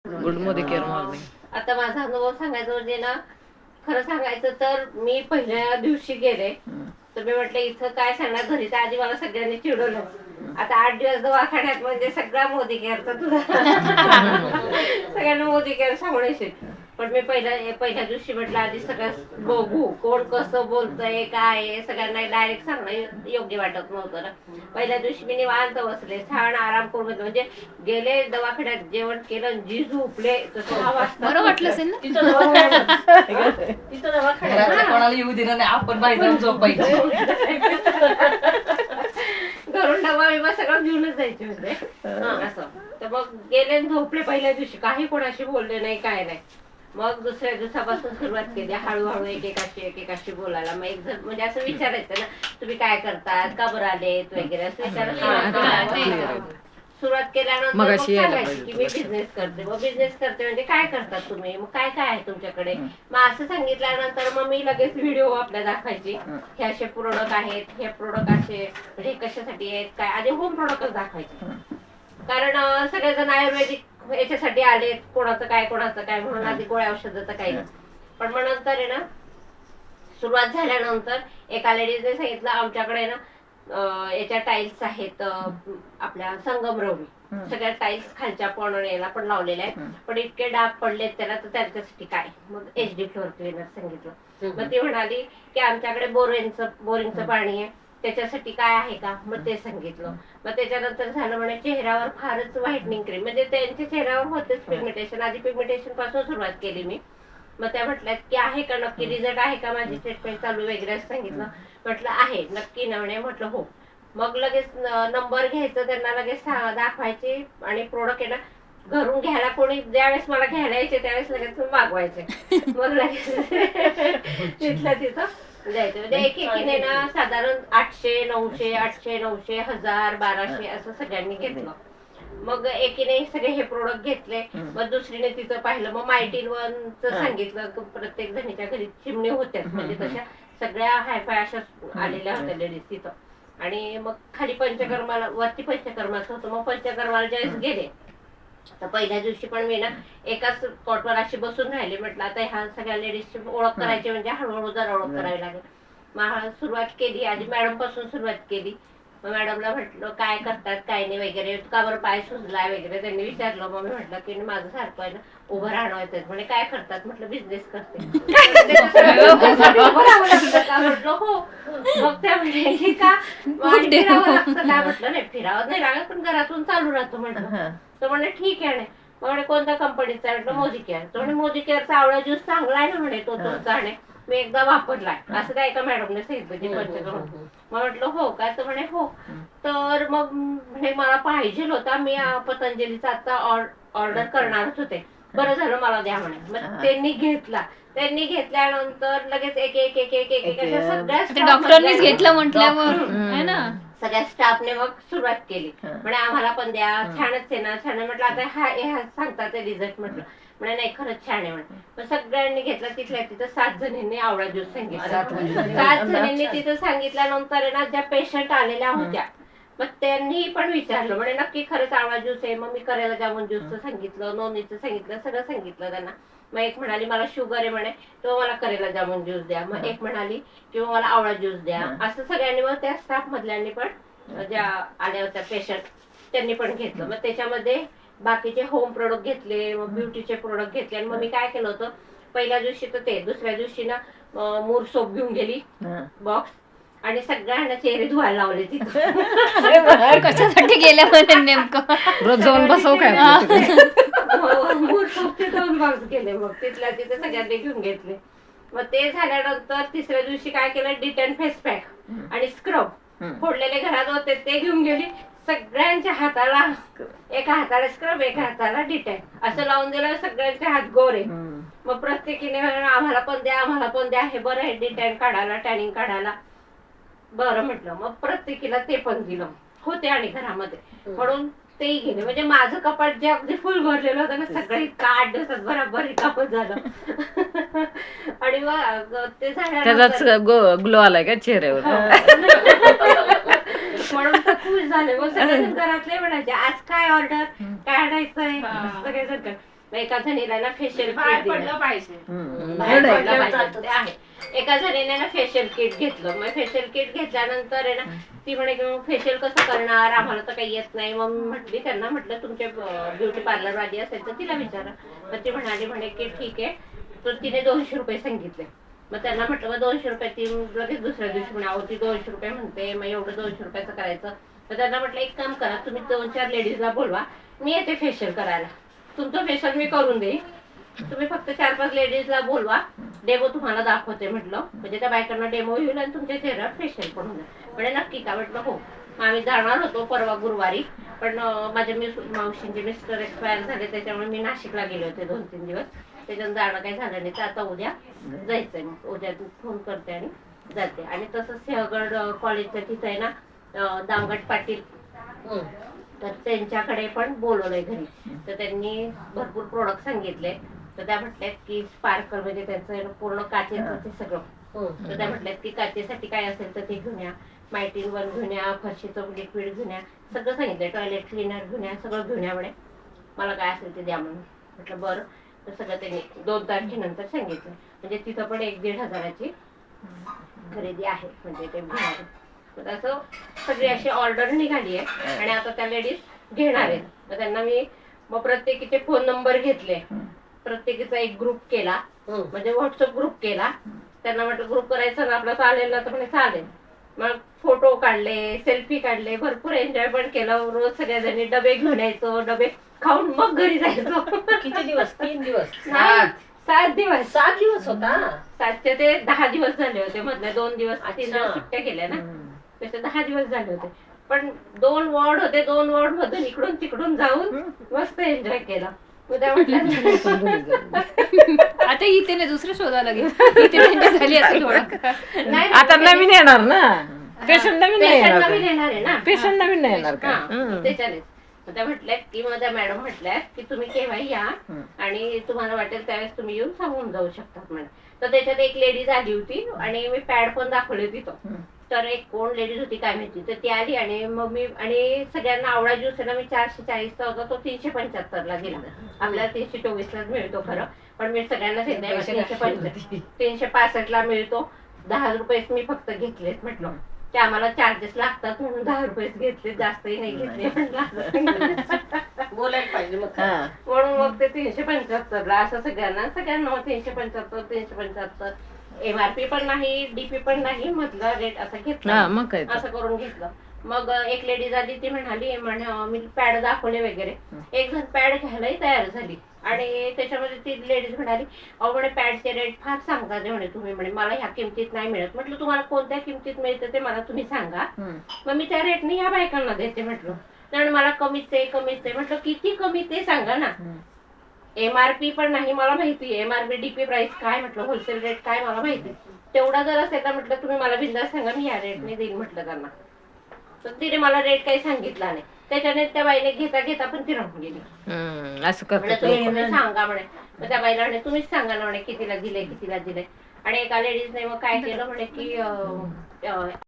Good Modi care morning. आता माझा अनुभव सांगायचा म्हणजे ना, खरं सांगायचं तर मी पहिल्या दिवशी गेले तर मी म्हटलं इथं काय सांगणार, घरी तर आधी मला सगळ्यांनी चिडवलं. आता 8 दिवस दवाखान्यात म्हणजे सगळा मोदी केअरचा तुझा सगळ्यांना मोदी केअर सांगून येशील. पण मी पहिल्या दिवशी म्हटलं आधी सगळं बघू कोण कसं बोलतंय काय आहे, सगळ्यांना डायरेक्ट सांगणं योग्य वाटत नव्हतं ना. पहिल्या दिवशी मी निवांत बसले, छान आराम करून बसले. म्हणजे गेले दवाखान्यात, जेवण केलं, जी झोपले तर 6 वाजता. बरं वाटलं असेल ना तिथं दवाखान्यात कोणाला येऊ दिलं नाही, आपण बाहेर जाऊन झोपायचं. घरून डबा बिबा सगळं घेऊनच जायचे होते. असं तर मग गेले आणि झोपले. पहिल्या दिवशी काही कोणाशी बोलले नाही, काय नाही. मग दुसऱ्या दिवसापासून सुरुवात केली हळूहळू एकेकाशी बोलायला. मग एक जण म्हणजे असं विचारायचं ना, तुम्ही काय करतात, का बरं आलेत वगैरे असं विचारायचं. सुरुवात केल्यानंतर मग सांगायची की मी बिझनेस करते. मग बिझनेस करते म्हणजे काय करतात तुम्ही, मग काय काय आहे तुमच्याकडे. मग असं सांगितल्यानंतर मग मी लगेच व्हिडिओ आपल्या दाखवायची. हे असे प्रोडक्ट आहेत, हे प्रोडक्ट असे म्हणजे कशासाठी आहेत काय, आधी होम प्रोडक्टच दाखवायचे. कारण सगळेजण आयुर्वेदिक याच्यासाठी आलेत, कोणाचं काय म्हणून आधी गोळ्या औषधाचं काही. पण मग नंतर आहे ना, सुरुवात झाल्यानंतर एका लेडीजने सांगितलं आमच्याकडे ना याच्या टाईल्स आहेत, आपल्या संगमरवरी सगळ्या टाईल्स खालच्या पणला पण लावलेल्या आहेत, पण इतके डाग पडलेत त्याला, तर त्यांच्यासाठी काय. मग HD फ्लोअर क्लीनर सांगितलं. मग ती म्हणाली की आमच्याकडे बोरिंगचं पाणी आहे, त्याच्यासाठी काय आहे का. मग ते सांगितलं. मग त्याच्यानंतर झालं म्हणे चेहऱ्यावर फारच व्हाईटनिंग क्रीम, म्हणजे त्यांच्या चेहऱ्यावर होतेच पिगमेंटेशन. आधी पिगमेंटेशन पासून सुरुवात केली मी. मग त्या म्हटल्यात की आहे का नक्की, रिझल्ट आहे का, माझी ट्रीटमेंट चालू वगैरे असं सांगितलं. म्हटलं आहे नक्की ना म्हणे. म्हटलं हो. मग लगेच नंबर घ्यायचं, त्यांना लगेच दाखवायचे आणि प्रोडक्ट आहे ना घरून घ्यायला कोणी ज्यावेळेस मला घ्यायला यायचे त्यावेळेस लगेच मागवायचे. मग लगेच तिथलं तिथं द्यायचं. म्हणजे एकेकीने ना साधारण 800, 900, 800, 900, 1000, 1200 असं सगळ्यांनी घेतलं. मग एकीने सगळे हे प्रोडक्ट घेतले. मग दुसरीने तिचं पाहिलं. मग मायटीन वनचं सांगितलं. प्रत्येक जणीच्या घरी चिमणी होत्याच, म्हणजे तशा सगळ्या हायफाय अशा आलेल्या होत्या लेडीज तिथं. आणि मग खाली पंचकर्माला, वरती पंचकर्माचं होतं. मग पंचकर्माला ज्यावेळेस गेले तर पहिल्या दिवशी पण मी ना एकाच स्पॉटवर अशी बसून राहिले. म्हटलं आता ह्या सगळ्या लेडीजची ओळख करायची, म्हणजे हळूहळू जरा ओळख करावी लागेल. मग सुरुवात केली, आधी मॅडम पासून सुरुवात केली. मग मॅडमला म्हटलं काय करतात काय नाही वगैरे, का बरं पाय सुजलाय वगैरे त्यांनी विचारलं. मग मी म्हटलं की माझं सारखं आहे ना उभं राहणं येतं. म्हणजे काय करतात, म्हटलं बिझनेस करते. म्हटलं हो. मग त्या म्हणजे का फिरावं लागतं का, म्हटलं नाही फिरावं नाही लागत, पण घरातून चालू राहतो म्हटलं. तर म्हणे ठीक आहे. म्हणे कोणत्या कंपनीचा, म्हटलं मोदी केअर. तो म्हणे मोदी केअरचा आवळा ज्यूस चांगला आहे ना म्हणे, तो तुमचा आहे मी एकदा वापरलाय असं काय एका मॅडमने सांगितलं पंचकर्म. मग म्हटलं हो काय, तर म्हणे हो. तर मग म्हणे मला पाहिजे होता, मी पतंजलीचा आता ऑर्डर करणारच होते, बरं झालं मला द्या म्हणे. मग त्यांनी घेतला. त्यांनी घेतल्यानंतर लगेच एक एक एक एक एक अशा सगळ्या डॉक्टरनीच घेतलं म्हटल्यावर है ना, सगळ्या स्टाफने मग सुरुवात केली. म्हणजे आम्हाला पण द्या, छानच आहे ना, छान आहे. म्हटलं आता हा सांगतात रिझल्ट. म्हटलं म्हणजे नाही खरंच छान आहे म्हणे. मग सगळ्यांनी घेतला. तिथल्या तिथं 7 जणींनी आवळा ज्यूस सांगितला. 7 जणींनी तिथं सांगितल्यानंतर ना ज्या पेशंट आलेल्या होत्या मग त्यांनी पण विचारलं, म्हणजे नक्की खरंच आवळा ज्यूस आहे. मग मी करेला जामुन ज्यूसचं सांगितलं, नोनीचं सांगितलं, सगळं सांगितलं त्यांना. मग एक म्हणाली मला शुगर आहे म्हणे, तो मला करेला जामुन ज्यूस द्या. मग एक म्हणाली किंवा मला आवळा ज्यूस द्या. असं सगळ्यांनी, मग त्या स्टाफ मधल्यांनी पण ज्या आल्या होत्या पेशंट त्यांनी पण घेतलं. मग त्याच्यामध्ये बाकीचे होम प्रोडक्ट घेतले, मग ब्युटीचे प्रोडक्ट घेतले. आणि मग मी काय केलं होतं, पहिल्या दिवशी तर ते, दुसऱ्या दिवशी ना मूर सोप घेऊन गेली बॉक्स, आणि सगळ्यांना चेहरे धुवायला लावले तिथं. कशासाठी गेल्यामध्ये नेमकं रोज जाऊन बसव काय. मूर सोपचे 2 बॉक्स केले. मग तिथल्या तिथे सगळ्यांनी घेऊन घेतले. मग ते झाल्यानंतर तिसऱ्या दिवशी काय केलं, डिटेन फेस पॅक आणि स्क्रब फोडलेले घरात होते ते घेऊन गेली. सगळ्यांच्या हाताला, एका हाताला स्क्रब एका हाताला डिटेन असं लावून दिलं. सगळ्यांचे हात गोरे. मग प्रत्येकीने आम्हाला पण द्या, आम्हाला पण द्या, हे बरं आहे डिटेन काढायला, टॅनिंग काढायला. बरं म्हटलं. मग प्रत्येकीला ते पण दिलं होते आणि घरामध्ये, म्हणून तेही गेले. म्हणजे माझं कपाट जे अगदी फुल भरलेलं होतं ना, सगळं 8 दिवसात बरोबर रिकामं झालं. आणि मग ते त्याचाच ग्लो आलाय का चेहऱ्यावर. म्हणून तर खुश झाले. मग सगळेजण घरातले म्हणायचे आज काय ऑर्डर, काय आणायचंय, सगळेजण मग एका जणीला ना फेशियल बाहेर किट पडलं पाहिजे. बाहेर एवढं आहे. पडलं पाहिजे ते आहे. एका जणीने ना फेशियल किट घेतलं. मग फेशियल किट घेतल्यानंतर आहे ना ती म्हणे की फेशियल कसं करणार, आम्हाला तर काही येत नाही. मग म्हटली त्यांना, म्हटलं तुमच्या ब्युटी पार्लर वाली असेल तर तिला विचारा. मग ती म्हणाली म्हणे की ठीक आहे. तर तिने 200 रुपये सांगितले. मग त्यांना म्हटलं मग 200 रुपये, ती लगेच दुसऱ्या दिवशी म्हणे अहो ती 200 रुपये म्हणते, मग एवढं 200 रुपयाचं करायचं. तर त्यांना म्हटलं एक काम करा, तुम्ही 2-4 लेडीजला बोलवा, मी येते फेशियल करायला, तुमचं फेशियल मी करून देईन. तुम्ही फक्त 4-5 लेडीजला बोलवा, डेमो तुम्हाला दाखवते म्हटलं. म्हणजे त्या बायकांना डेमो होईल आणि तुमच्या चेहऱ्यावर फेशियल पण होणार. म्हणजे नक्की का? म्हटलं हो. मग आम्ही जाणार होतो परवा गुरुवारी, पण माझ्या मावशींचे मिस्टर एक्सपायर झाले, त्याच्यामुळे मी नाशिकला गेले होते 2-3 दिवस. त्याच्यानं जाणं काही झालं नाही. तर आता उद्या जायचंय. मग उद्या फोन करते आणि जाते. आणि तसंच सिंहगड कॉलेजच्या तिथं आहे ना दामगट पाटील, तर त्यांच्याकडे पण बोलवलंय घरी. तर त्यांनी भरपूर प्रोडक्ट सांगितले. तर त्या म्हटल्यात की स्पार्कल म्हणजे त्याचं पूर्ण काचेचं ते सगळं. तर त्या म्हटल्यात की काचेसाठी काय असेल तर ते घेऊन या, मायटीन 1 घेऊन या, फरशीचं लिक्विड घेऊन या, सगळं सांगितलं. टॉयलेट क्लिनर घेऊन या, सगळं घेऊन या म्हणे. मला काय असेल ते द्या म्हणून. म्हटलं बरं. तर सगळं त्यांनी 2 तारखेनंतर सांगितलं. म्हणजे तिथं पण 1-1.5 हजाराची खरेदी आहे. म्हणजे ते घेणार. तर असं सगळी अशी ऑर्डर निघाली आहे आणि आता त्या लेडीज घेणार आहेत. तर त्यांना मी मग प्रत्येकीचे फोन नंबर घेतले, प्रत्येकीचा एक ग्रुप केला, म्हणजे व्हॉट्सअप ग्रुप केला. त्यांना म्हटलं ग्रुप करायचा ना आपला, चालेल ना? तर म्हणे चालेल. मग फोटो काढले, सेल्फी काढले, भरपूर एन्जॉय पण केलं. रोज सगळ्याजणी डबे घेऊन यायचो, डबे खाऊन मग घरी जायचो. किती दिवस? 3 दिवस? नाही, 7 दिवस. 7 दिवस होता. 7चे ते 10 दिवस झाले होते. मधले 2 दिवस 3 अच्छा. दिवस सुट्ट्या केल्या ना, त्याचे 10 दिवस झाले होते. पण 2 वॉर्ड होते, 2 वॉर्ड मधून इकडून तिकडून जाऊन मस्त एन्जॉय केला. उद्या म्हटलं आता इथे नाही, दुसरं शोधावं लागेल. इथे त्यांची झाली असं ओळख. नाही, आता नवीन येणार ना, पेशंट नवीन नाही पेशंट येणार नवीन का? येणार आहे ना. पेशंट नवीन नाही येणार का? हा, त्याच्यानेच. मग त्या म्हटल्यात की माझ्या मॅडम म्हटल्यात की तुम्ही केव्हाही या आणि तुम्हाला वाटेल त्यावेळेस तुम्ही येऊन सांगून जाऊ शकतात म्हणे. तर त्याच्यात एक लेडीज आली होती आणि मी पॅड पण दाखवले तिथं. तर एक कोण लेडीज होती काय माहिती, तर ती आली आणि मग मी, आणि सगळ्यांना आवडा ज्यूस आहे ना, मी 440चा होता, तो 375ला गेला. आपल्याला 324लाच मिळतो खरं, पण मी सगळ्यांना सांगितलं 365ला मिळतो. 10 रुपयेच मी फक्त घेतलेत. म्हटलं ते आम्हाला चार्जेस लागतात म्हणून 10 रुपयेच घेतले, जास्तही नाही घेतले म्हटलं. बोलायला पाहिजे मग. हा. म्हणून मग ते 375ला असं सगळ्यांना मग 375 MRP पण नाही, डीपी पण नाही, मधला रेट असा हा, घेतला. मग काय तर. असं करून घेतलं. मग एक लेडीज आली, ती म्हणाली मी पॅड दाखवले वगैरे. एक जण पॅड घ्यायलाही तयार झाली आणि त्याच्यामध्ये ती लेडीज म्हणाली अहो म्हणे पॅडचे रेट फार सांगता म्हणे तुम्ही, म्हणे मला ह्या किमतीत नाही मिळत. म्हटलं तुम्हाला कोणत्या किमतीत मिळतं ते मला तुम्ही सांगा, मग मी त्या रेटने ह्या बायकांना देते म्हटलं. कारण मला कमीच आहे. म्हटलं किती कमी ते सांगा ना. MRP पण नाही मला माहिती, MRP डीपी प्राइस काय, म्हटलं होलसेल रेट काय मला माहिती. तेवढा जर असेल तर म्हटलं तुम्ही मला बिंदास सांगा, मी या रेटने देईन म्हटलं त्यांना. तर तिने मला रेट काही सांगितला नाही. त्याच्याने त्या बाईने घेता पण ती राहून गेली. असं म्हणजे करतो. तुम्ही सांगा म्हणे. मग त्या बाईला म्हणे तुम्हीच सांगा ना म्हणे कितीला दिले. आणि एका लेडीजने मग काय केलं म्हणे की